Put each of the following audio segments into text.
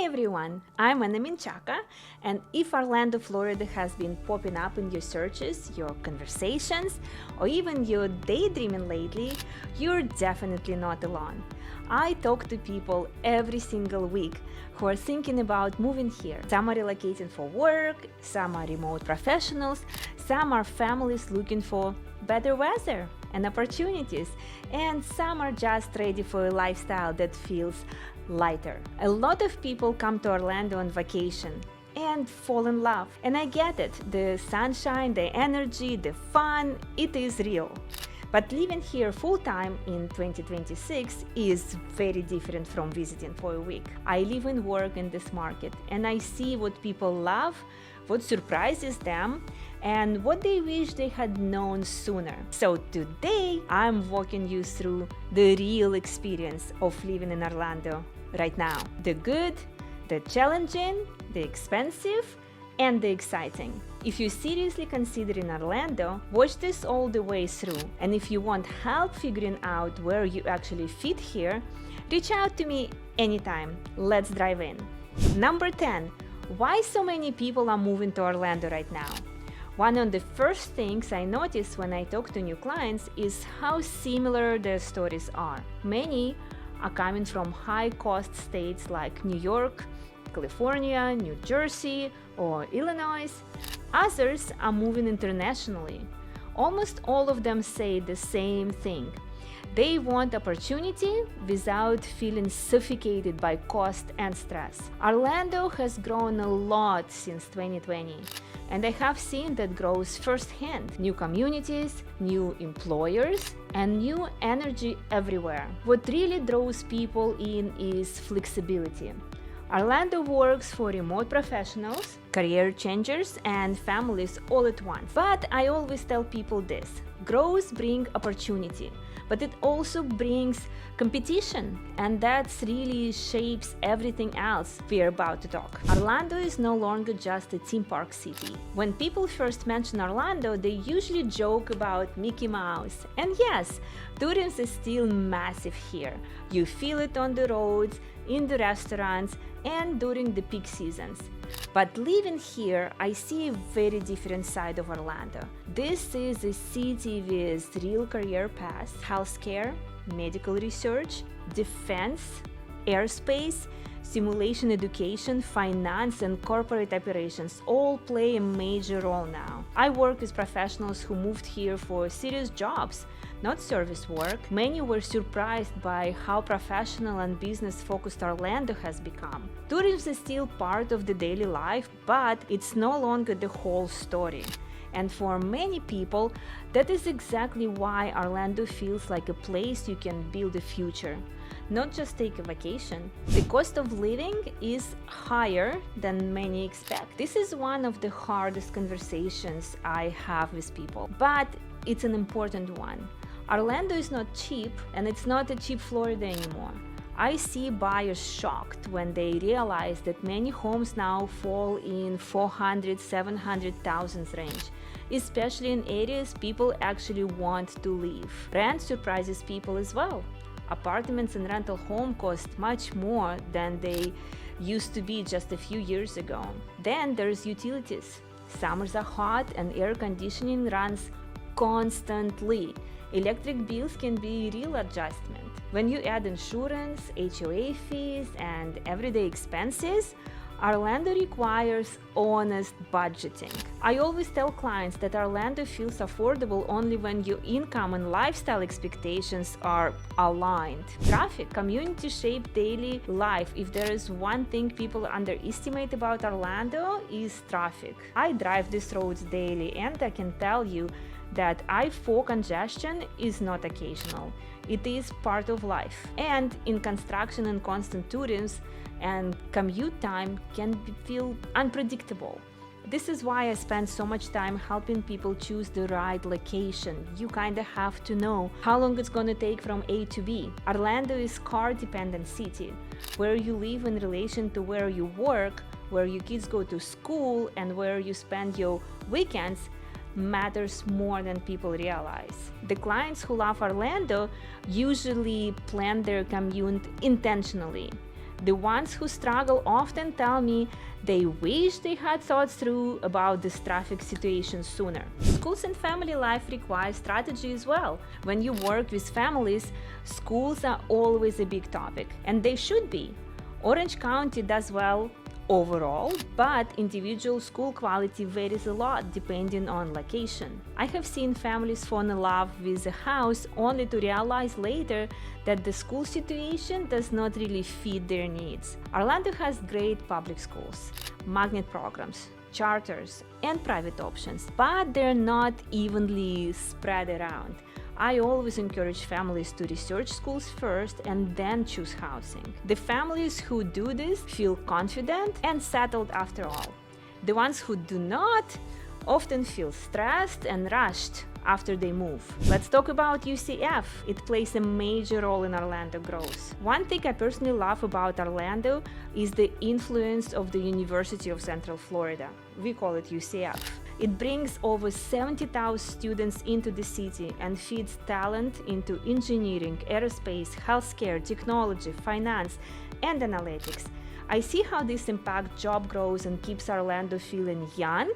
everyone, I'm Menchaca, and if Orlando, Florida has been popping up in your searches, your conversations, or even your daydreaming lately, you're definitely not alone. I talk to people every single week who are thinking about moving here. Some are relocating for work, some are remote professionals, some are families looking for better weather and opportunities, and some are just ready for a lifestyle that feels lighter. A lot of people come to Orlando on vacation and fall in love. And I get it, the sunshine, the energy, the fun, it is real. But living here full-time in 2026 is very different from visiting for a week. I live and work in this market, and I see what people love, what surprises them, and what they wish they had known sooner. So today, I'm walking you through the real experience of living in Orlando right now. The good, the challenging, the expensive, and the exciting. If you're seriously considering Orlando, watch this all the way through. And if you want help figuring out where you actually fit here, reach out to me anytime. Let's dive in. Number 10. Why so many people are moving to Orlando right now? One of the first things I notice when I talk to new clients is how similar their stories are. Many are coming from high-cost states like New York, California, New Jersey, or Illinois. Others are moving internationally. Almost all of them say the same thing. They want opportunity without feeling suffocated by cost and stress. Orlando has grown a lot since 2020, and I have seen that growth firsthand. New communities, new employers, and new energy everywhere. What really draws people in is flexibility. Orlando works for remote professionals, career changers, and families all at once. But I always tell people this: growth brings opportunity, but it also brings competition, and that really shapes everything else we're about to talk. Orlando is no longer just a theme park city. When people first mention Orlando, they usually joke about Mickey Mouse. And yes, tourism is still massive here. You feel it on the roads, in the restaurants, and during the peak seasons. But living here, I see a very different side of Orlando. This is a city with real career paths, healthcare, medical research, defense, airspace, simulation education, finance, and corporate operations all play a major role now. I work with professionals who moved here for serious jobs, not service work. Many were surprised by how professional and business-focused Orlando has become. Tourism is still part of the daily life, but it's no longer the whole story. And for many people, that is exactly why Orlando feels like a place you can build a future, not just take a vacation. The cost of living is higher than many expect. This is one of the hardest conversations I have with people, but it's an important one. Orlando is not cheap, and it's not a cheap Florida anymore. I see buyers shocked when they realize that many homes now fall in 400, 700,000 range, especially in areas people actually want to live. Rent surprises people as well. Apartments and rental home cost much more than they used to be just a few years ago. Then there's utilities. Summers are hot and air conditioning runs constantly. Electric bills can be a real adjustment. When you add insurance, HOA fees, and everyday expenses, Orlando requires honest budgeting. I always tell clients that Orlando feels affordable only when your income and lifestyle expectations are aligned. Traffic, community shape daily life. If there is one thing people underestimate about Orlando, is traffic. I drive these roads daily, and I can tell you that I-4 congestion is not occasional. It is part of life. And in construction and constant tourism, and commute time can feel unpredictable. This is why I spend so much time helping people choose the right location. You kinda have to know how long it's gonna take from A to B. Orlando is car-dependent city, where you live in relation to where you work, where your kids go to school, and where you spend your weekends matters more than people realize. The clients who love Orlando usually plan their commute intentionally. The ones who struggle often tell me they wish they had thought through about this traffic situation sooner. Schools and family life require strategy as well. When you work with families, schools are always a big topic, and they should be. Orange County does well overall, but individual school quality varies a lot depending on location. I have seen families fall in love with a house only to realize later that the school situation does not really fit their needs. Orlando has great public schools, magnet programs, charters, and private options, but they're not evenly spread around. I always encourage families to research schools first and then choose housing. The families who do this feel confident and settled after all. The ones who do not often feel stressed and rushed after they move. Let's talk about UCF. It plays a major role in Orlando growth. One thing I personally love about Orlando is the influence of the University of Central Florida. We call it UCF. It brings over 70,000 students into the city and feeds talent into engineering, aerospace, healthcare, technology, finance, and analytics. I see how this impacts job growth and keeps Orlando feeling young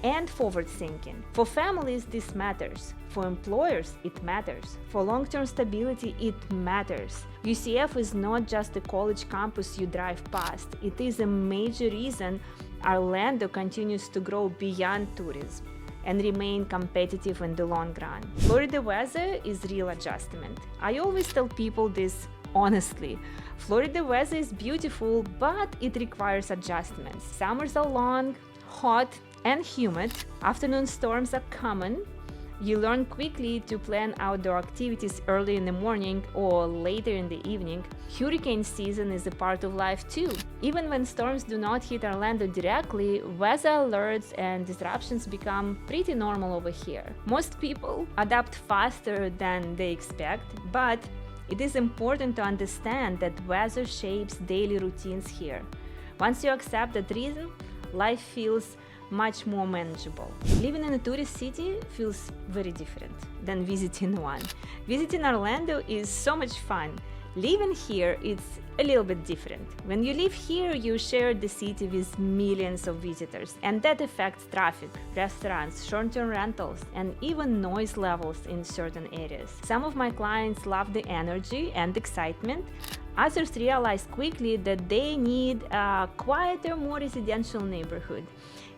and forward-thinking. For families, this matters. For employers, it matters. For long-term stability, it matters. UCF is not just a college campus you drive past. It is a major reason Orlando continues to grow beyond tourism and remain competitive in the long run. Florida weather is real adjustment. I always tell people this honestly. Florida weather is beautiful, but it requires adjustments. Summers are long, hot, and humid. Afternoon storms are common. You learn quickly to plan outdoor activities early in the morning or later in the evening. Hurricane season is a part of life too. Even when storms do not hit Orlando directly, weather alerts and disruptions become pretty normal over here. Most people adapt faster than they expect, but it is important to understand that weather shapes daily routines here. Once you accept that reason, life feels much more manageable. Living in a tourist city feels very different than visiting one. Visiting Orlando is so much fun. Living here is a little bit different. When you live here, you share the city with millions of visitors, and that affects traffic, restaurants, short-term rentals, and even noise levels in certain areas. Some of my clients love the energy and excitement. Others realize quickly that they need a quieter, more residential neighborhood.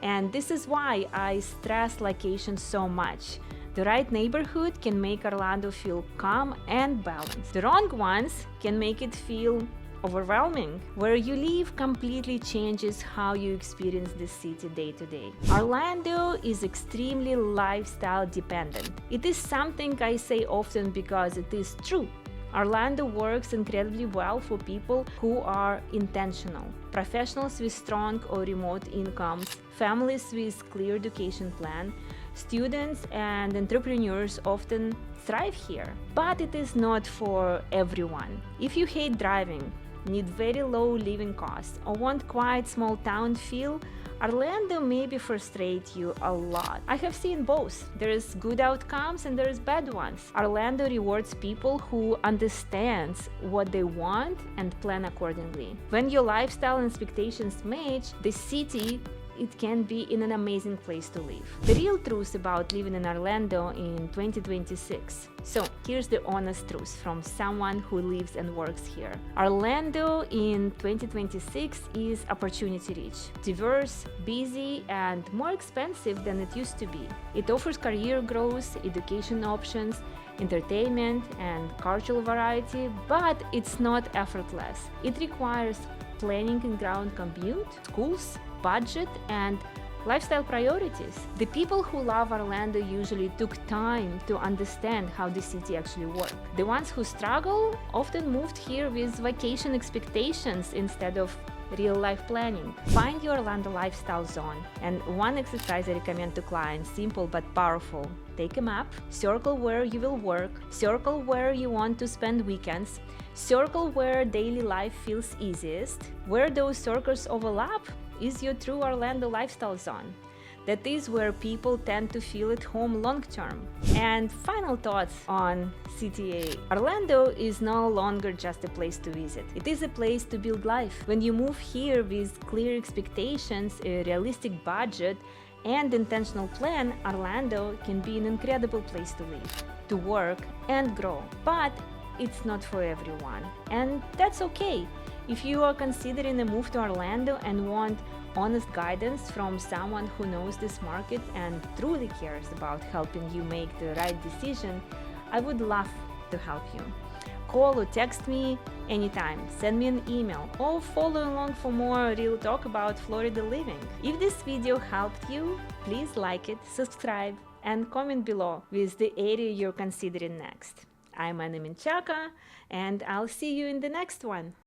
And this is why I stress location so much. The right neighborhood can make Orlando feel calm and balanced. The wrong ones can make it feel overwhelming. Where you live completely changes how you experience the city day to day. Orlando is extremely lifestyle dependent. It is something I say often because it is true. Orlando works incredibly well for people who are intentional. Professionals with strong or remote incomes, families with clear education plan, students and entrepreneurs often thrive here. But it is not for everyone. If you hate driving, need very low living costs, or want quiet small town feel, Orlando maybe frustrate you a lot. I have seen both. There's good outcomes and there's bad ones. Orlando rewards people who understands what they want and plan accordingly. When your lifestyle and expectations match, the city it can be in an amazing place to live. The real truth about living in Orlando in 2026. So here's the honest truth from someone who lives and works here. Orlando in 2026 is opportunity rich, diverse, busy, and more expensive than it used to be. It offers career growth, education options, entertainment, and cultural variety, but it's not effortless. It requires planning and ground commute, schools, budget, and lifestyle priorities. The people who love Orlando usually took time to understand how the city actually works. The ones who struggle often moved here with vacation expectations instead of real-life planning. Find your Orlando lifestyle zone. And one exercise I recommend to clients, simple but powerful. Take a map, circle where you will work, circle where you want to spend weekends, circle where daily life feels easiest. Where those circles overlap is your true Orlando lifestyle zone. That is where people tend to feel at home long term. And final thoughts on CTA. Orlando is no longer just a place to visit. It is a place to build life. When you move here with clear expectations, a realistic budget, and intentional plan, Orlando can be an incredible place to live, to work, and grow. But it's not for everyone, and that's okay. If you are considering a move to Orlando and want honest guidance from someone who knows this market and truly cares about helping you make the right decision, I would love to help you. Call or text me anytime, send me an email, or follow along for more real talk about Florida living. If this video helped you, please like it, subscribe, and comment below with the area you're considering next. I'm Menchaca, and I'll see you in the next one.